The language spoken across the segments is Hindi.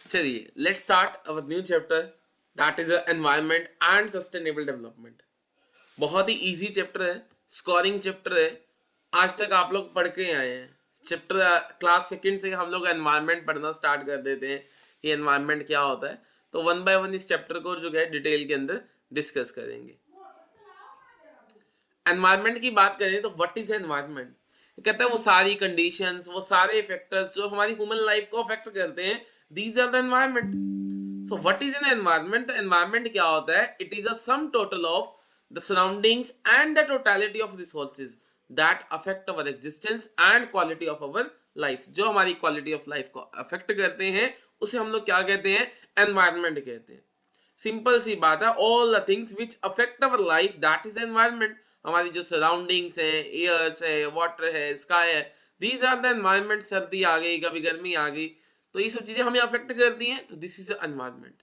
चलिए let's start our new chapter that is environment and sustainable development. बहुत ही इजी चैप्टर है, स्कोरिंग चैप्टर है। आज तक आप लोग पढ़ के आए हैं चैप्टर। क्लास सेकंड से हम लोग एनवायरनमेंट पढ़ना स्टार्ट कर देते हैं कि एनवायरनमेंट क्या होता है। तो वन बाय वन इस चैप्टर को जो है डिटेल के अंदर डिस्कस करेंगे। एनवायरनमेंट की बात करें तो व्हाट इज एनवायरनमेंट? कहता है वो सारी कंडीशंस, वो सारे फैक्टर्स जो हमारी ह्यूमन लाइफ को अफेक्ट करते हैं, these are the environment. So what is an environment? तो एनवायरनमेंट क्या होता है? It is a sum total of the surroundings and the totality of resources that affect our existence and quality of our life. जो हमारी क्वालिटी ऑफ लाइफ को अफेक्ट करते हैं उसे हम लोग क्या कहते हैं? एनवायरनमेंट कहते हैं। सिंपल सी बात है, all the things which affect our life that is environment. हमारी जो सराउंडिंग्स है, एयर्स है, वाटर है, स्काई है, दीज आर द एनवायरनमेंट। सर्दी आ गई, कभी गर्मी आ गई, तो ये सब चीजें हमें अफेक्ट करती हैं, तो दिस इज एनवायरनमेंट।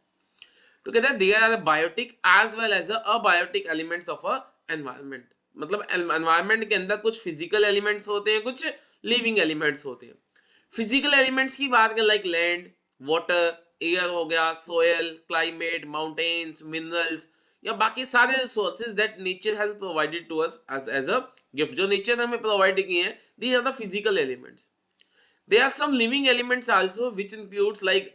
तो कहते हैं there are biotic as well as abiotic elements of a environment. मतलब एनवायरनमेंट के अंदर कुछ फिजिकल एलिमेंट्स होते हैं, कुछ लिविंग एलिमेंट्स होते हैं। फिजिकल एलिमेंट्स की बात करें लाइक लैंड, वाटर, एयर हो गया, सोयल, क्लाइमेट, माउंटेन्स, मिनरल्स या बाकी सारे resources that nature has provided to us as a gift, जो नेचर ने हमें प्रोवाइड किए हैं, these are the physical elements. There are some living elements also which includes like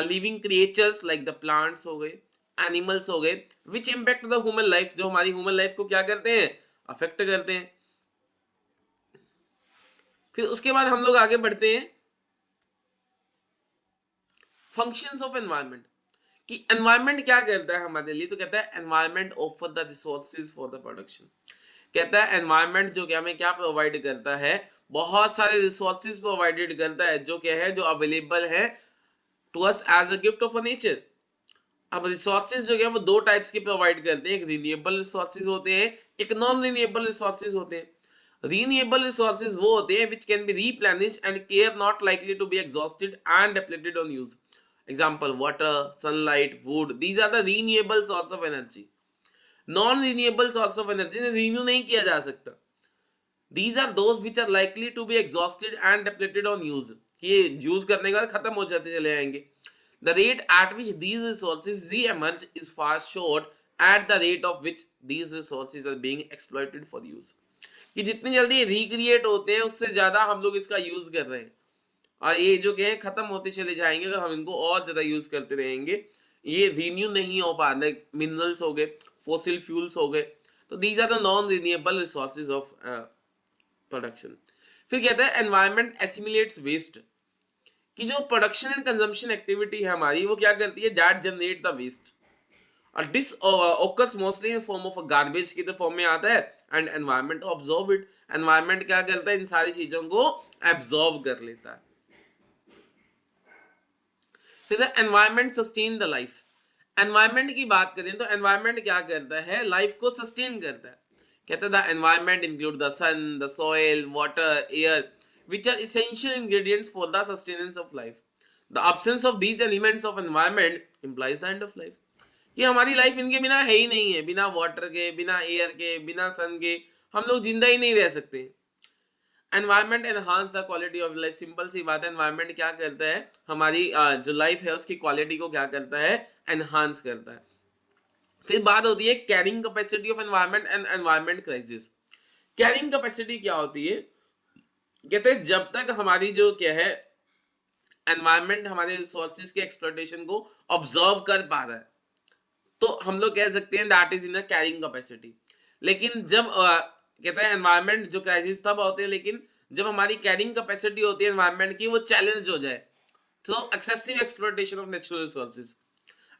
living creatures like the plants हो गए, animals हो गए, which impact the human life, जो हमारी human life को क्या करते हैं? अफेक्ट करते हैं। फिर उसके बाद हम लोग आगे बढ़ते हैं फंक्शंस ऑफ एनवायरनमेंट, कि एनवायरनमेंट क्या करता है हमारे लिए। तो कहता है environment offer the resources for the production. कहता है एनवायरनमेंट जो क्या हमें क्या प्रोवाइड करता है? बहुत सारे रिसोर्सेज प्रोवाइडेड करता है, जो क्या है, जो अवेलेबल है to us as a gift of a nature. अब रिसोर्सेज जो है वो दो टाइप्स के प्रोवाइड करते हैं, एक रिन्यूएबल रिसोर्सेज होते हैं, एक नॉन रिन्यूएबल रिसोर्सेज होते हैं। रिन्यूएबल रिसोर्सेज वो होते हैं which can be replenished and care not likely to be exhausted and depleted on use. Example water, sunlight, wood, these are the renewable source of energy. Non renewable source of energy renew नहीं किया जा सकता। These are those which are likely to be exhausted and depleted on use, कि ये यूज करने के बाद खत्म हो जाते चले जाएंगे। The rate at which these resources re-emerge is far short at the rate of which these resources are being exploited for use। कि जितनी जल्दी रिक्रिएट होते हैं उससे ज्यादा हम लोग इसका यूज कर रहे हैं, और ये जो है खत्म होते चले जाएंगे अगर हम इनको और ज्यादा यूज करते रहेंगे। ये रिन्यू नहीं हो पा रहे। मिनरल्स हो गए, फॉसिल फ्यूल्स हो गए, तो these are the non renewable resources of production. फिर कहता है एनवायरनमेंट एसिमिलेट्स वेस्ट, कि जो प्रोडक्शन एंड कंजम्पशन एक्टिविटी है हमारी, वो क्या करती है? दैट जनरेट द वेस्ट, और this occurs mostly in form of garbage की फॉर्म में आता है, and environment absorb it. Environment क्या करता है? इन सारी चीजों को एब्जॉर्ब कर लेता है। फिर environment sustain the life. Environment की बात करें तो एनवायरनमेंट क्या करता है? लाइफ को सस्टेन करता है। कहता है the environment include the sun, the soil, water, air which are essential ingredients for the sustenance of life. The absence of these elements of environment implies the end of life. ये हमारी लाइफ इनके बिना है ही नहीं है। बिना वाटर के, बिना एयर के, बिना सन के हम लोग जिंदा ही नहीं रह सकते। Environment enhance the quality of life. Simple सी बात है, एनवायरनमेंट क्या करता है? हमारी जो लाइफ है उसकी क्वालिटी को क्या करता है? एनहांस करता है। फिर बात होती है carrying capacity of environment and environment crisis. Carrying capacity क्या होती है? कहते हैं जब तक हमारी जो क्या है एनवायरनमेंट हमारे रिसोर्सेज के एक्सप्लॉयटेशन को ऑब्जर्व कर पा रहा है, तो हम लोग कह सकते हैं that is in a carrying capacity. लेकिन जब कहते हैं एनवायरनमेंट जो क्राइसिस तब होते हैं, लेकिन जब हमारी कैरिंग कैपेसिटी होती है एनवायरनमेंट की, वो चैलेंज हो जाए through excessive exploitation of natural resources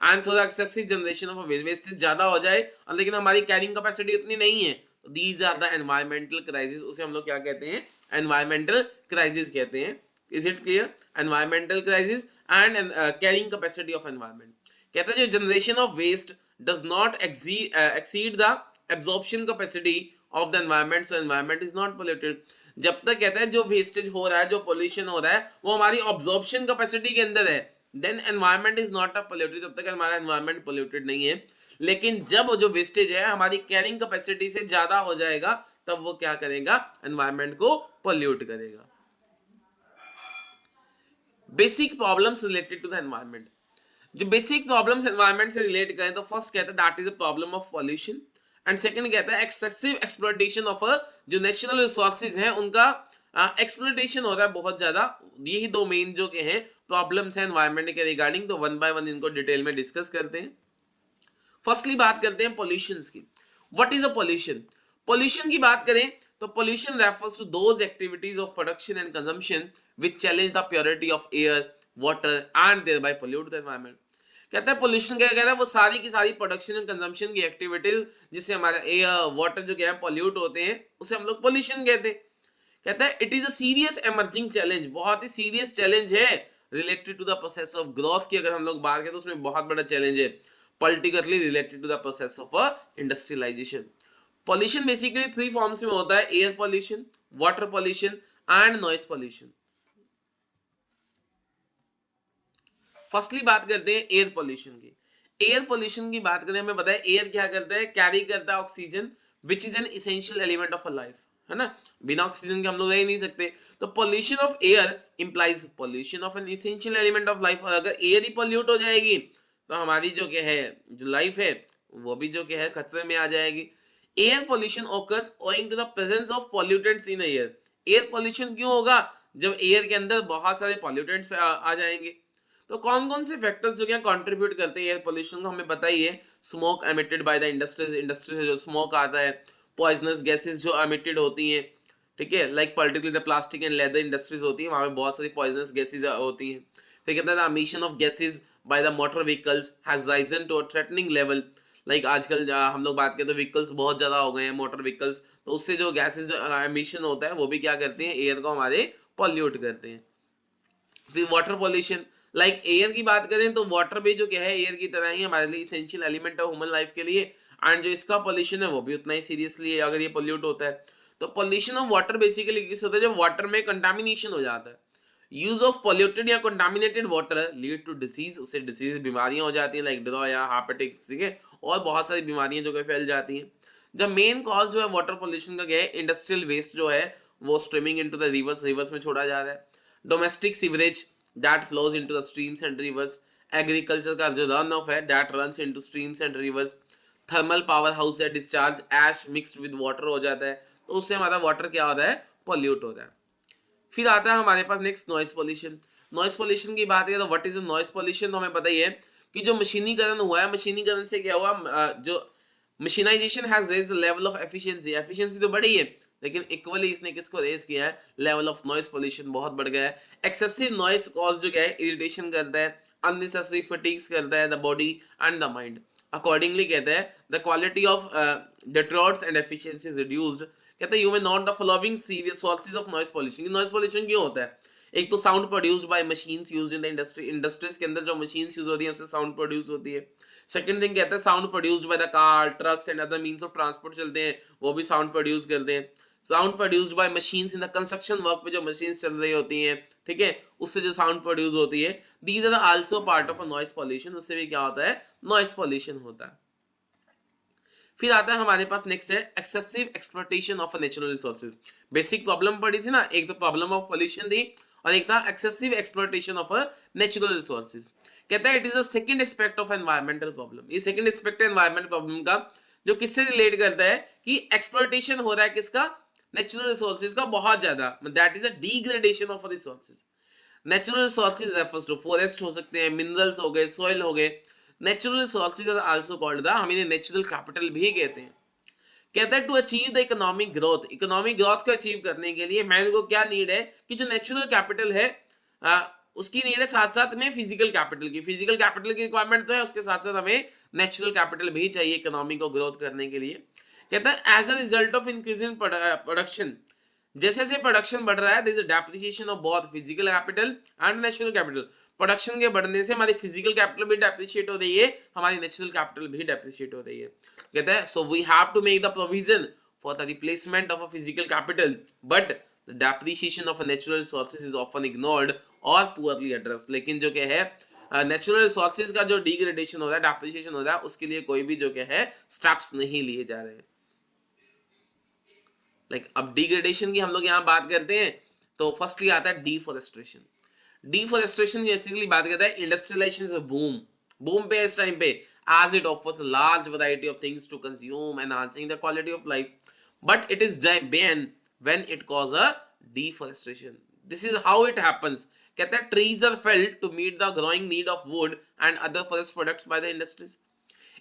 and through excessive generation of wastage ज्यादा हो जाए, और लेकिन हमारी कैरिंग कैपेसिटी उतनी नहीं है, तो these are the environmental crisis. उसे हम लोग क्या कहते हैं? एनवायरमेंटल क्राइसिस कहते हैं। Is it clear? Environmental crisis and carrying capacity of environment. कहते हैं जो generation of waste does not exceed the absorption capacity of the environment, so environment is not polluted. जब तक कहता है जो वेस्टेज हो रहा है, जो पोल्यूशन हो रहा है, वो हमारी ऑब्जॉर्प्शन कैपेसिटी के अंदर है, then environment is not a polluted. तब तक हमारा एनवायरमेंट पोल्यूटेड नहीं है। लेकिन जब जो वेस्टेज है हमारी कैरिंग कैपेसिटी से ज्यादा हो जाएगा, तब वो क्या करेगा? एनवायरमेंट को पोल्यूट करेगा। Basic problems related to the environment. जो बेसिक प्रॉब्लम्स एनवायरनमेंट से रिलेट करें तो फर्स्ट कहता है that is a problem of pollution, and second कहता है एक्सेसिव एक्सप्लॉइटेशन ऑफ जो नेचुरल रिसोर्सेज हैं उनका एक्सप्लॉइटेशन हो रहा है बहुत ज्यादा। यही दो मेन जो के हैं प्रॉब्लम्स हैं एनवायरनमेंट के रिगार्डिंग, तो वन बाय वन इनको डिटेल में डिस्कस करते हैं। फर्स्टली बात करते हैं पॉल्यूशन की। What is a pollution? Pollution की बात करें तो pollution refers to those activities of production and consumption which challenge the purity of air water and thereby pollute the environment. कहता है पॉल्यूशन क्या कहता है, वो सारी की सारी प्रोडक्शन एंड कंजम्पशन की एक्टिविटीज जिससे हमारा एयर वाटर जो क्या है पॉल्यूट होते हैं उसे हम लोग पॉल्यूशन कहते हैं। कहता है it is a serious emerging challenge, बहुत ही सीरियस चैलेंज है related to the process of growth की अगर हम लोग बात करें तो उसमें बहुत बड़ा चैलेंज है particularly related to the process of industrialisation. Pollution basically three forms में होता है, air pollution, water pollution and noise pollution. Firstly बात करते हैं एयर पॉल्यूशन की। एयर पॉल्यूशन की बात करें, हमें पता है एयर क्या करता है, कैरी करता है oxygen which is an essential element of a life, है ना, बिना ऑक्सीजन के हम लोग रह ही नहीं सकते। तो pollution of air implies pollution of N essential element of life, और अगर एयर ही पॉल्यूट हो जाएगी तो हमारी जो क्या है जो लाइफ है वो भी जो क्या है खतरे में आ जाएगी। Air pollution occurs owing to the presence of pollutants in air। Air pollution क्यों होगा? जब एयर के अंदर बहुत सारे पॉल्यूटेंट्स आ जाएंगे। तो कौन कौन से फैक्टर्स जो क्या कंट्रीब्यूट करते हैं एयर पॉल्यूशन को, हमें पता ही है। Smoke emitted by the industries, industry से जो स्मोक आता है, पॉइजनस गैसेस जो एमिटेड होती हैं, ठीक है, like particularly the plastic and leather industries होती है, वहां पे बहुत सारी पॉइजनस गैसेस होती हैं। फिर कहता है the emission of gases by the motor vehicles has risen to a threatening level. Like आजकल हम लोग बात करें तो व्हीकल्स बहुत ज्यादा हो गए हैं, मोटर व्हीकल्स, तो उससे जो गैसेस एमिशन होता है वो भी क्या करते हैं, एयर को हमारे पॉल्यूट करते हैं। फिर वाटर पॉल्यूशन, लाइक एयर की बात करें तो वाटर भी जो क्या है एयर की तरह ही हमारे लिए इसेंशियल एलिमेंट है ह्यूमन लाइफ के लिए, एंड जो इसका पॉल्यूशन है वो भी उतना ही सीरियसली है अगर ये पॉल्यूट होता है। तो पॉल्यूशन ऑफ वाटर बेसिकली किस होता है, जब वाटर में कंटामिनेशन हो जाता है। यूज ऑफ पॉल्यूटेड या contaminated water lead to disease, उससे डिसीज बीमारियां हो जाती हैं लाइक ड्रॉ या हेपेटाइटिस, ठीक है, और बहुत सारी बीमारियां जो कि फैल जाती हैं। जब मेन कॉज जो है वाटर पॉल्यूशन का क्या है, इंडस्ट्रियल वेस्ट जो है वो streaming into the rivers, rivers में छोड़ा जा रहा है। Domestic sewerage that flows into the streams and rivers, agriculture का जो रन ऑफ है that runs into streams and rivers, thermal power house है discharge ash mixed with water हो जाता है, तो उससे हमारा वाटर क्या होता है, पॉल्यूट होता है। फिर आता है हमारे पास next noise pollution. Noise pollution की बात करें तो व्हाट इज नॉइस पॉल्यूशन, तो हमें पता ही है कि जो मशीनीकरण हुआ है, मशीनीकरण से क्या हुआ, जो mechanization has raised the level of efficiency, efficiency तो बढ़ी है लेकिन इक्वली इसने किसको रेज किया है, लेवल ऑफ नॉइस पॉल्यूशन बहुत बढ़ गया है। एक्सेसिव नॉइस कॉज जो क्या है इरिटेशन करता है, अननेसेसरी फटीग्स करता है the body and the mind. Accordingly कहते हैं the quality of Detroit's and efficiency is reduced. कहते हैं you may note the following serious sources of noise pollution. Noise pollution क्यों होता है? एक तो sound produced by machines used in the industry, industries के अंदर जो मशीन्स यूज होती है उससे साउंड प्रोड्यूस होती है। सेकंड थिंग कहते हैं sound produced by the car trucks and other means of transport चलते हैं, वो भी साउंड प्रोड्यूस करते हैं। Sound produced by machines in the construction work पे जो मशीन्स चल रही होती हैं, ठीक है, उससे जो साउंड प्रोड्यूस होती है, these are also part of a noise pollution, उससे भी क्या होता है, नॉइस पॉल्यूशन होता है। फिर आता है हमारे पास नेक्स्ट है excessive exploitation of natural resources. Basic problem पड़ी थी ना, एक तो प्रॉब्लम ऑफ पॉल्यूशन थी और एक था excessive exploitation of natural resources. कहता है it is a second aspect of environmental problem. ये सेकंड एस्पेक्ट है एनवायरमेंटल प्रॉब्लम का, जो किससे रिलेट करता है कि एक्सप्लॉइटेशन हो रहा है किसका, नेचुरल रिसोर्सेज का बहुत ज्यादा, that is a degradation of resources. Natural resources refers to forest हो सकते हैं, मिनरल्स हो गए, सॉइल हो गए। Natural resources are also called the, हम इन्हें नेचुरल कैपिटल भी कहते हैं। कहता है to achieve the economic growth, economic growth को अचीव करने के लिए मैन को क्या नीड है कि जो नेचुरल कैपिटल है उसकी नीड है, साथ साथ में फिजिकल कैपिटल की, फिजिकल कैपिटल की रिक्वायरमेंट तो है, उसके साथ साथ हमें नेचुरल कैपिटल भी चाहिए इकोनॉमी को ग्रोथ करने के लिए। कहता है as a result of increasing production, जैसे जैसे प्रोडक्शन बढ़ रहा है there is a depreciation of both physical capital and natural capital. Production के बढ़ने से हमारी फिजिकल कैपिटल भी डेप्रिशिएट हो रही है, हमारी नेचुरल कैपिटल भी डेप्रिशिएट हो रही है। कहता है so we have to make the provision for the replacement of a physical capital but the depreciation of natural resources is often ignored और पुअरली एड्रेस। लेकिन जो क्या है नेचुरल रिसोर्सेज का जो डिग्रेडेशन हो रहा है, डेप्रिसिएशन हो रहा है, उसके लिए कोई भी जो क्या है स्टेप्स नहीं लिए जा रहे हैं। लाइक अब डिग्रेडेशन की हम लोग यहाँ बात करते हैं तो फर्स्टली आता है डिफॉरेस्टेशन। डिफॉरेस्टेशन बेसिकली बात करता है industrialisation is a boom boom पे इस टाइम पे, as it offers a large variety of things to consume, enhancing the quality of life, but it is banned when it causes a deforestation. This is how it happens. कहते हैं trees are felled to meet the growing need of wood and other forest products by the industries.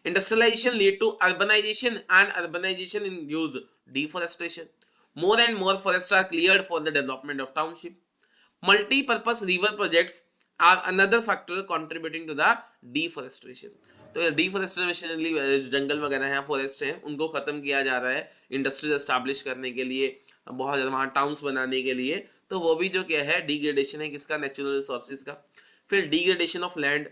Industrialization lead to urbanization, and urbanization induce deforestation. More and more forests are cleared for the development of township. Multi-purpose river projects are another factor contributing to the deforestation. तो डिफोरेस्टेशन जंगल वगैरह हैं, फॉरेस्ट हैं, उनको खत्म किया जा रहा है इंडस्ट्रीज एस्टैब्लिश करने के लिए, बहुत ज़्यादा वहाँ टाउन्स बनाने के लिए, तो वो भी जो क्या है डिग्रेडेशन है किसका, नेचुरल रिसोर्सेज का. फिर degradation of land.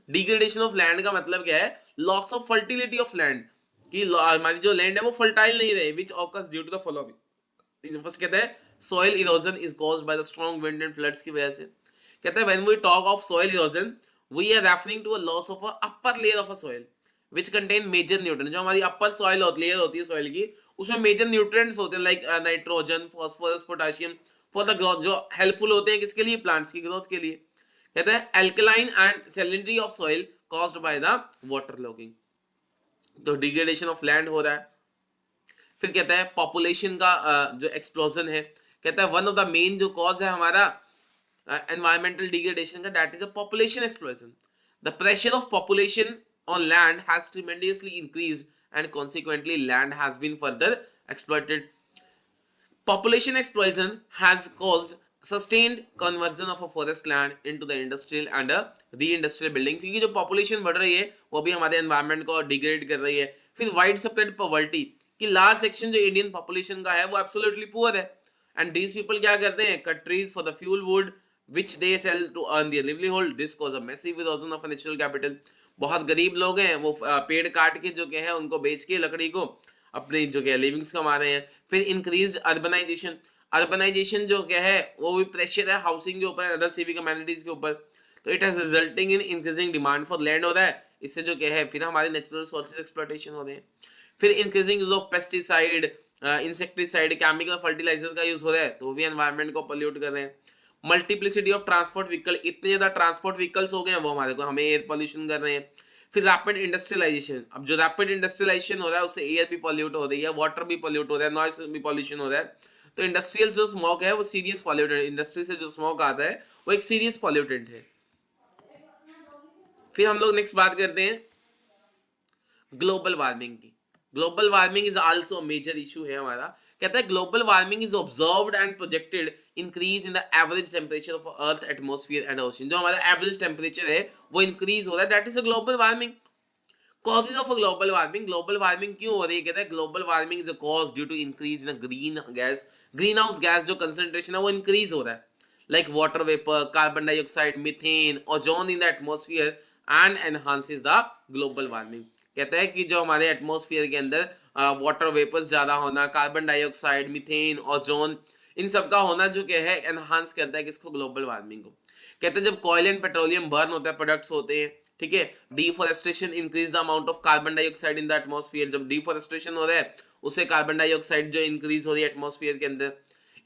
Degradation of land का मतलब क्या है, loss of fertility of land, कि हमारी जो लैंड है वो फर्टाइल नहीं रहे, which occurs due to the following. First कहता है soil erosion is caused by the strong wind and floods की वजह से. कहता है when we talk of soil erosion we are referring to a loss of a upper layer of a soil which contain major nutrients. जो हमारी upper soil layer होती है soil की, उसमें major nutrients होते हैं like nitrogen, phosphorus, potassium for the growth, जो helpful होते हैं किसके लिए, plants की growth के लिए. कहता है alkaline and salinity of soil caused by the water logging. तो degradation of land हो रहा है. फिर कहता है पॉपुलेशन का जो एक्सप्लोजन है, कहता है वन ऑफ द मेन जो कॉज है हमारा एनवायरमेंटल डिग्रेडेशन का, that is a population explosion. The pressure of population on land has tremendously increased and consequently land has been further exploited. Population explosion has caused sustained conversion of a forest land into the industrial and a re-industrial building. क्योंकि जो population बढ़ रही है वो भी हमारे environment को degrade कर रही है. फिर wide spread poverty, कि large section जो Indian population का है वो absolutely poor है, and these people क्या करते हैं, cut trees for the fuel wood which they sell to earn their livelihood. This cause a massive erosion of natural capital. बहुत गरीब लोग हैं वो पेड़ काट के जो क्या है उनको बेच के लकड़ी को अपनी जो क्या लिविंग्स कमा रहे हैं. फिर इंक्रीज अर्बनाइजेशन. अर्बनाइजेशन जो क्या है वो भी प्रेशर है हाउसिंग के ऊपर, अदर सिविक अमेनिटीज के ऊपर. तो it has resulting in increasing demand for land हो रहा है, इससे जो क्या है फिर हमारे नेचुरल सोर्सेज एक्सप्लॉइटेशन हो रहे हैं. फिर increasing use of pesticide, insecticide, chemical fertiliser का यूज हो रहा है, तो वो भी एनवायरमेंट को पोल्यूट कर रहे हैं. मल्टीप्लिसिटी ऑफ ट्रांसपोर्ट व्हीकल, इतने ज्यादा ट्रांसपोर्ट व्हीकल्स हो गए हैं वो हमारे को हमें एयर पोल्यूशन कर रहे हैं. फिर रैपिड इंडस्ट्रियलाइजेशन. अब जो रैपिड इंडस्ट्रियलाइजेशन हो रहा है उससे एयर भी पॉल्यूट हो रही है, वाटर भी पॉल्यूट हो रहा है, नॉइस भी पॉल्यूशन हो रहा है. तो इंडस्ट्रियल जो स्मोक है वो सीरियस पॉल्यूटेंट, इंडस्ट्री से जो स्मोक आता है वो एक सीरियस पॉल्यूटेंट है. फिर हम लोग नेक्स्ट बात करते हैं ग्लोबल वार्मिंग की. Global warming is also major issue है हमारा. कहता है global warming is observed and projected increase in the average temperature of earth, atmosphere and ocean. जो हमारा एवरेज टेम्परेचर है वो इंक्रीज हो रहा है, that is a global warming. Causes of a global warming. Global warming क्यों हो रही है, कहता है global warming is a cause due to increase in a greenhouse gas जो concentration है वो increase हो रहा है, like water vapor, carbon dioxide, methane, ozone in the atmosphere and enhances the global warming. कहता है कि जो हमारे एटमॉस्फेयर के अंदर वाटर वेपर्स ज्यादा होना, कार्बन डाइऑक्साइड, मीथेन, ओजोन, इन सब का होना जो क्या है एनहांस करता है किसको, ग्लोबल वार्मिंग को. कहते हैं जब कॉयल एंड पेट्रोलियम बर्न होता है, प्रोडक्ट्स होते हैं, ठीक है, deforestation increase the amount of carbon dioxide in the atmosphere. जब डिफोरेस्टेशन हो रहा है उससे कार्बन डाइऑक्साइड जो इंक्रीज हो रही है एटमॉस्फेयर के अंदर.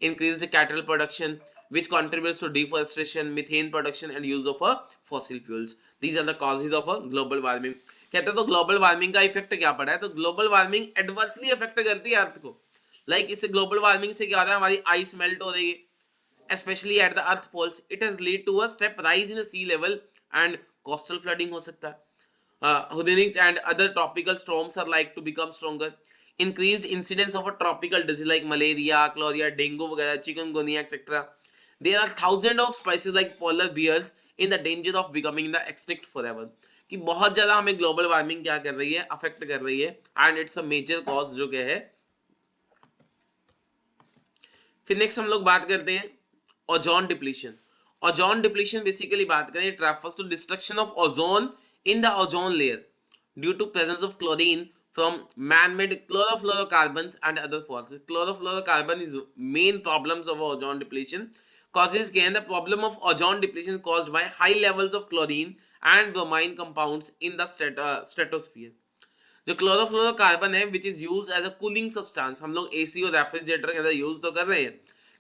Increase cattle production which contributes to deforestation, methane production and use of fossil fuels. These are the causes of global warming. कहते हैं तो ग्लोबल वार्मिंग का इफेक्ट क्या पड़ा है, तो ग्लोबल वार्मिंग एडवर्सली इफेक्ट करती है अर्थ को. लाइक इससे ग्लोबल वार्मिंग से क्या हो रहा है, हमारी आइस मेल्ट हो रही है specially at the earth poles. It has lead to a step rise in sea level and coastal flooding हो सकता है. hurricanes and other tropical storms are like to become stronger. Increased incidence of a tropical disease like malaria, cholera, dengue वगैरह, chikungunya etc. There are thousands of species like polar bears in the danger of becoming the extinct forever. कि बहुत ज्यादा हमें ग्लोबल वार्मिंग क्या कर रही है, अफेक्ट कर रही है, and it's a major cause जो क्या है. फिर नेक्स्ट हम लोग बात करते हैं ozone depletion. Ozone depletion basically बात करें, it refers to destruction of ozone in the ozone layer due to presence of chlorine from man-made chlorofluorocarbons and other forces. Chlorofluorocarbon is main problems of ozone depletion. Causes again the problem of ozone depletion caused by high levels of chlorine and bromine compounds in the stratosphere. जो क्लोरोफ्लोरोकार्बन है which is use as a cooling substance, हम लोग एसी और रेफ्रिजरेटर के अंदर यूज तो कर रहे हैं.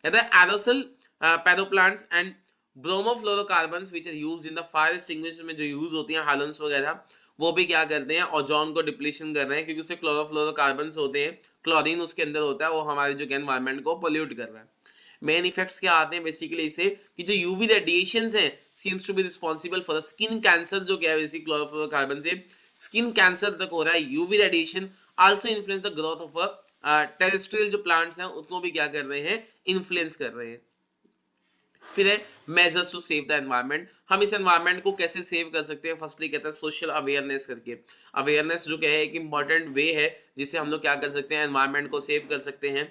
कहता है aerosol propellants and bromofluorocarbons which are used in the fire extinguisher में जो यूज होती हैं हालन्स वगैरह, वो भी क्या करते हैं, ओजोन को डिप्लीशन कर रहे हैं, क्योंकि उससे क्लोरोफ्लोरोकार्बन्स होते हैं, क्लोरीन उसके अंदर होता है, वो हमारे जो एनवायरनमेंट को पोल्यूट कर रहा है। मेन इफेक्ट्स क्या आते हैं बेसिकली इससे, कि जो यूवी रेडिएशंस हैं seems to be responsible for skin cancer, जो क्या है बेसिकली क्लोरोफ्लोरोकार्बन से स्किन कैंसर तक हो रहा है। UV radiation also influence the growth of terrestrial जो प्लांट्स हैं उनको भी क्या कर रहे हैं, इन्फ्लुएंस कर रहे हैं। फिर है measures to save the environment. हम इस एनवायरनमेंट को कैसे सेव कर सकते हैं, फर्स्टली कहता है सोशल अवेयरनेस करके। अवेयरनेस जो क्या है एक इंपॉर्टेंट वे है जिससे हम लोग क्या कर सकते हैं, एनवायरनमेंट को सेव कर सकते हैं।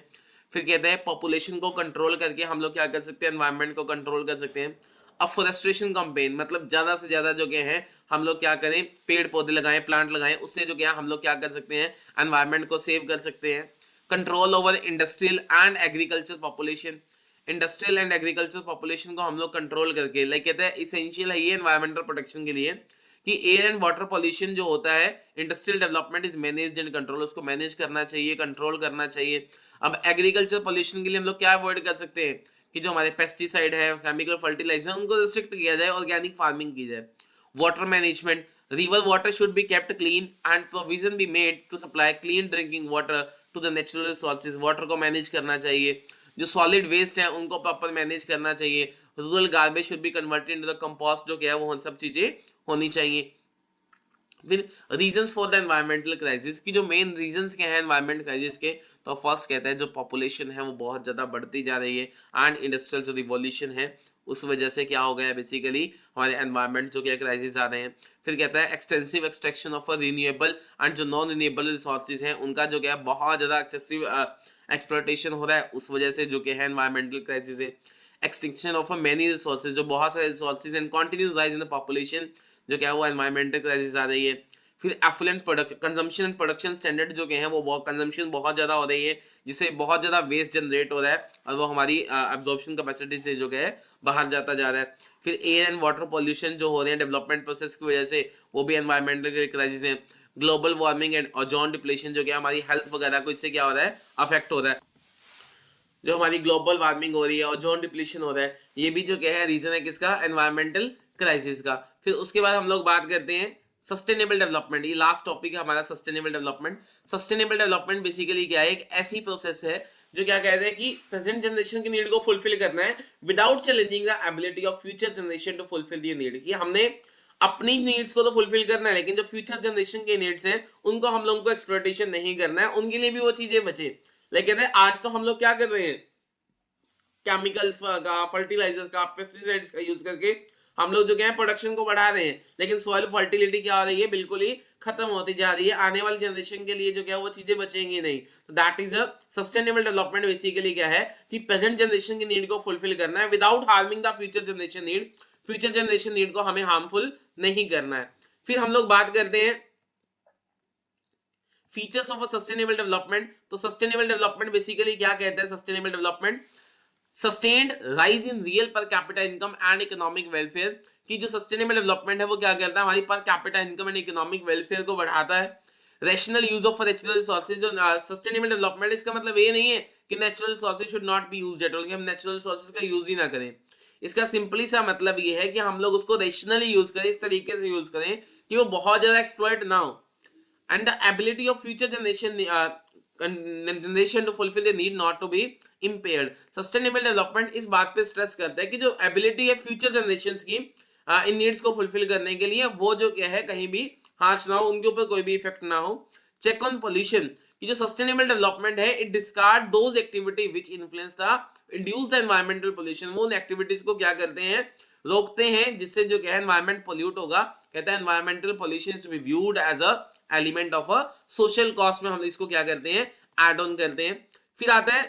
फिर कहते हैं पॉपुलेशन को कंट्रोल करके हम लोग क्या कर सकते हैं, एनवायरनमेंट को कंट्रोल कर सकते हैं। अफोरेस्ट्रेशन कैंपेन, मतलब ज्यादा से ज्यादा जो क्या है हम लोग क्या करें, पेड़ पौधे लगाएं, प्लांट लगाएं, उससे जो क्या हम लोग क्या कर सकते हैं, एनवायरनमेंट को सेव कर सकते हैं। Control over industrial and agriculture population, industrial and agriculture population को हम लोग कंट्रोल करके, लाइक कहते हैं इसेंशियल है ये एनवायरमेंटल प्रोटेक्शन के लिए, कि एयर एंड वाटर पॉल्यूशन जो होता है, industrial development is managed and control, उसको मैनेज करना चाहिए, कंट्रोल करना चाहिए। अब एग्रीकल्चर पॉल्यूशन के लिए हम लोग क्या अवॉइड कर सकते हैं, कि जो हमारे पेस्टिसाइड है, केमिकल फर्टिलाइजर, उनको रिस्ट्रिक्ट किया जाए, ऑर्गेनिक फार्मिंग की जाए। Water management, river water should be kept clean and provision be made to supply clean drinking water to the natural resources, water को मैनेज करना चाहिए। जो सॉलिड वेस्ट है उनको प्रॉपर मैनेज करना चाहिए। Rural garbage should be converted into the compost, जो क्या है वो सब चीजें होनी चाहिए। फिर reasons for the environmental crisis, की जो मेन रीजंस क्या है एनवायरमेंट क्राइसिस के, तो फर्स्ट कहता है जो पॉपुलेशन है वो बहुत ज्यादा बढ़ती जा रही है, एंड इंडस्ट्रियल जो रिवॉल्यूशन है उस वजह से क्या हो गया है बेसिकली हमारे एनवायरमेंट जो क्या क्राइसिस आ रहे हैं। फिर कहता है extensive extraction of renewable and जो नॉन रिन्यूएबल रिसोर्सेज हैं उनका जो क्या है बहुत ज्यादा एक्सेसिव एक्सप्लॉयटेशन हो रहा है, उस वजह से जो क्या है एनवायरमेंटल क्राइसिस है। एक्सटिंक्शन ऑफ मेनी रिसोर्सेज, जो बहुत सारे resources and continuous rise in the population, जो क्या है वो एनवायरमेंटल क्राइसिस आ रही है। फिर affluent product consumption and production standard जो क्या है वो बहुत कंजम्पशन बहुत ज्यादा हो रही है, जिससे बहुत ज्यादा वेस्ट जनरेट हो रहा है और वो हमारी एब्जॉर्प्शन कैपेसिटी से जो क्या है बाहर जाता जा रहा है। फिर एयर एंड वाटर पॉल्यूशन जो हो रहे हैं डेवलपमेंट प्रोसेस की वजह से, वो भी एनवायरमेंटल क्राइसिस है। Global warming and ozone depletion, जो क्या हमारी हेल्थ वगैरह को इससे क्या हो रहा है, अफेक्ट हो रहा है। जो हमारी ग्लोबल वार्मिंग हो रही है, ओजोन डिप्लीशन हो रहा है, ये भी जो क्या है रीजन है किसका, एनवायरमेंटल क्राइसिस का। फिर उसके बाद हम लोग बात करते हैं सस्टेनेबल डेवलपमेंट, ये लास्ट टॉपिक है हमारा sustainable development. Sustainable development basically क्या है, एक ऐसी प्रोसेस है जो क्या कहते हैं कि प्रेजेंट जनरेशन की नीड को फुलफिल करना है without challenging the ability of future generation to fulfil the need, कि हमने अपनी नीड्स को तो फुलफिल करना है लेकिन जो फ्यूचर जनरेशन के नीड्स हैं उनको हम लोगों को एक्सप्लॉयटेशन नहीं करना है, उनके लिए भी वो चीजें बचे। लेकिन आज तो हम लोग क्या कर रहे हैं, केमिकल्स का, फर्टिलाइजर्स का, पेस्टिसाइड्स का यूज करके हम लोग जो क्या है प्रोडक्शन को बढ़ा रहे हैं, लेकिन सॉइल फर्टिलिटी क्या हो रही है, बिल्कुल ही खत्म होती जा रही है। आने वाली जनरेशन के लिए जो क्या वो चीजें बचेंगी नहीं। तो that is a sustainable development basically क्या है कि प्रेजेंट जनरेशन की नीड को फुलफिल करना है without harming the future generation need, future generation need को हमें हार्मफुल नहीं करना है। फिर हम लोग बात करते हैं features of a sustainable development. तो सस्टेनेबल डेवलपमेंट बेसिकली क्या कहता है, sustainable development sustained rise in real per capita income and economic welfare, की जो सस्टेनेबल डेवलपमेंट है वो क्या करता है, हमारी per capita income and economic welfare को बढ़ाता है। Rational use of natural resources, जो सस्टेनेबल डेवलपमेंट इसका मतलब ये नहीं है कि natural resources should not be used at all, कि हम नेचुरल रिसोर्सेज का यूज ही ना करें। इसका सिंपली सा मतलब ये है कि हम लोग उसको रैशनली यूज करें, इस तरीके से यूज करें कि वो बहुत ज्यादा एक्सप्लॉइट ना हो, and the ability of future generation to fulfill the need not to be impaired. Sustainable development इस बात पे स्ट्रेस करता है कि जो एबिलिटी है फ्यूचर जनरेशंस की इन नीड्स को फुलफिल करने के लिए, वो जो क्या है कहीं भी हाश ना हो, उनके ऊपर कोई भी इफेक्ट ना हो। चेक ऑन पोल्यूशन, कि जो सस्टेनेबल डेवलपमेंट है it discard those activity which influence the induce the environmental pollution, वो उन एक्टिविटीज को क्या करते हैं, रोकते हैं, जिससे जो क्या है एनवायरमेंट पोल्यूट होगा। कहता है environmental pollution is viewed as a element of a social cost में हम इसको क्या करते हैं, एड ऑन करते हैं। फिर आता है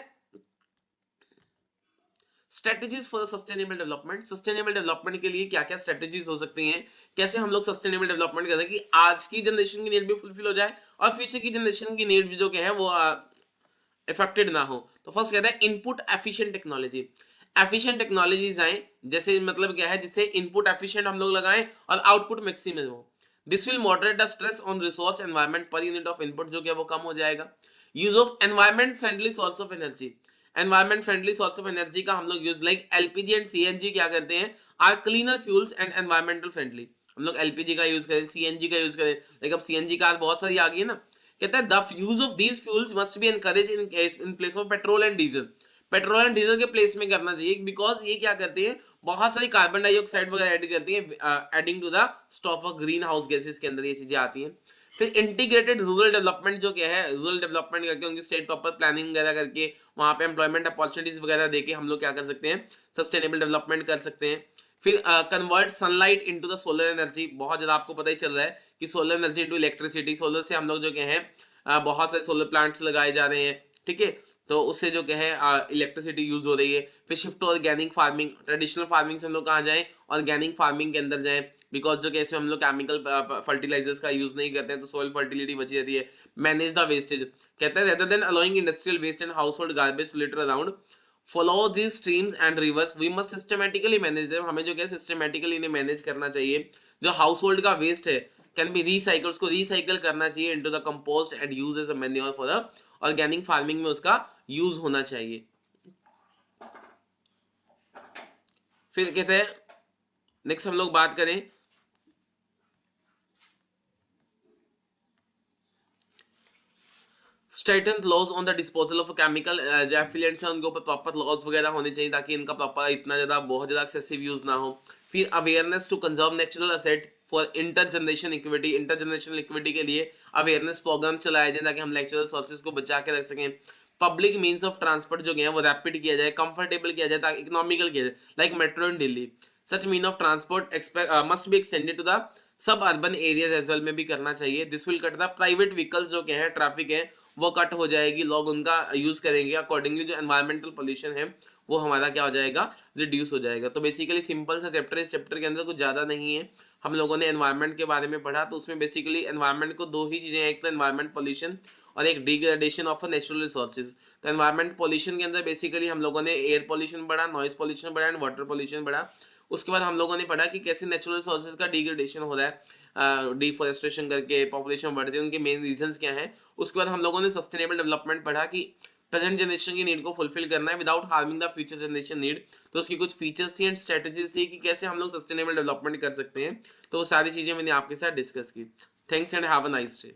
strategies for sustainable development. Sustainable development के लिए क्या क्या स्ट्रेटजीज हो सकती हैं, कैसे हम लोग सस्टेनेबल डेवलपमेंट करते हैं कि आज की जनरेशन की नीड भी फुलफिल हो जाए और फ्यूचर की जनरेशन की नीड भी जो क्या है वो इफेक्टेड ना हो। तो फर्स्ट कहता है input efficient technology, efficient technologies आए, जैसे मतलब क्या है जिससे इनपुट एफिशिएंट हम लोग लगाएं और आउटपुट मैक्सिमम हो। This will moderate the stress on resource environment per unit of input, जो कि वो कम हो जाएगा। Use of environment friendly source of energy, environment friendly source of energy का हम लोग use like LPG and CNG क्या करते हैं, are cleaner fuels and environmental friendly. हम लोग एलपीजी का यूज करें, सीएनजी का यूज करें, लेकिन अब सीएनजी कार बहुत सारी आ गई है ना। कहता है the use of these fuels must be encourage in place of petrol and diesel. Petrol and diesel के प्लेस में करना चाहिए, बिकॉज ये क्या करती है, बहुत सारी कार्बन डाइऑक्साइड वगैरह ऐड करती है, adding to the stock of green house gases के अंदर ये चीजें आती हैं। फिर इंटीग्रेटेड रूरल डेवलपमेंट जो क्या है, रूरल डेवलपमेंट करके उनकी स्टेट प्रॉपर प्लानिंग वगैरह करके वहाँ पे एम्प्लॉयमेंट अपॉर्चुनिटीज वगैरह देके हम लोग क्या कर सकते हैं, सस्टेनेबल डेवलपमेंट कर सकते हैं। फिर convert sunlight into the solar energy. बहुत ज़्यादा आपको पता ही चल रहा है कि solar energy into electricity, solar से हम लोग जो क्या है बहुत सारे सोलर प्लांट्स लगाए जा रहे हैं, ठीक है। तो उससे जो क्या है इलेक्ट्रिसिटी यूज हो रही है। फिर shift to organic farming, traditional farming से हम लोग कहाँ जाएं, ऑर्गेनिक फार्मिंग के अंदर जाएं, बिकॉज जो कि इसमें हम लोग केमिकल फर्टिलाइजर्स का यूज नहीं करते हैं, तो सॉइल फर्टिलिटी बची रहती है। मैनेज द वेस्टेज, कहता है rather than allowing industrial waste and household garbage to litter around, follow these streams and rivers, we must systematically manage them. हमें जो क्या सिस्टमेटिकली इन्हें मैनेज करना चाहिए। जो हाउस होल्ड का वेस्ट है कैन बी रिसाइकल, उसको रिसाइकल करना चाहिए into the compost and use as a manure for the organic farming में उसका यूज होना चाहिए। फिर कहते हैं नेक्स्ट हम लोग बात करें stringent laws on the disposal of chemical. जो एफिलिएंट्स हैं उनके ऊपर प्रॉपर लॉज वगैरह होने चाहिए ताकि इनका प्रॉपर इतना ज़्यादा बहुत ज़्यादा एक्सेसिव यूज ना हो। फिर awareness to conserve natural asset for inter generation equity, inter generational equity के लिए अवेयरनेस प्रोग्राम चलाए जाए ताकि हम नेचुरल सोर्सेज को बचा के रख सकें। पब्लिक मीन्स ऑफ ट्रांसपोर्ट जो है वो रैपिड किया जाए, कंफर्टेबल किया जाए, ताकि इकोनॉमिकल किया जाए, like metro in Delhi. Such mean of transport must be extended to the suburban areas as well में भी करना चाहिए। This will cut the private vehicles जो क्या है, ट्रैफिक है वो कट हो जाएगी, लोग उनका यूज करेंगे, अकॉर्डिंगली जो एनवायरमेंटल पोल्यूशन है वो हमारा क्या हो जाएगा, रिड्यूस हो जाएगा। तो बेसिकली सिंपल सा चैप्टर, इस चैप्टर के अंदर कुछ ज़्यादा नहीं है। हम लोगों ने एनवायरनमेंट के बारे में पढ़ा, तो उसमें बेसिकली एनवायरनमेंट को दो ही चीज़ें हैं, एक तो एनवायरनमेंट पोल्यूशन और एक डिग्रेडेशन ऑफ नेचुरल रिसोर्सेज। तो एनवायरनमेंट पोल्यूशन के अंदर बेसिकली हम लोगों ने एयर पोल्यूशन पढ़ा, नॉइज पोल्यूशन पढ़ा एंड वाटर पोल्यूशन पढ़ा। उसके बाद हम लोगों ने पढ़ा कि कैसे नेचुरल रिसोर्सेज का डिग्रेडेशन हो रहा है, डिफॉरेस्टेशन करके पॉपुलेशन बढ़ती है, उनके मेन रीजंस क्या हैं। उसके बाद हम लोगों ने सस्टेनेबल डेवलपमेंट पढ़ा कि प्रेजेंट जनरेशन की नीड को फुलफिल करना है without harming the future generation need. तो उसकी कुछ फीचर्स थी एंड स्ट्रेटजीज थी कि कैसे हम लोग सस्टेनेबल डेवलपमेंट कर सकते हैं। तो वो सारी चीज़ें मैंने आपके साथ डिस्कस की। Thanks and have a nice day.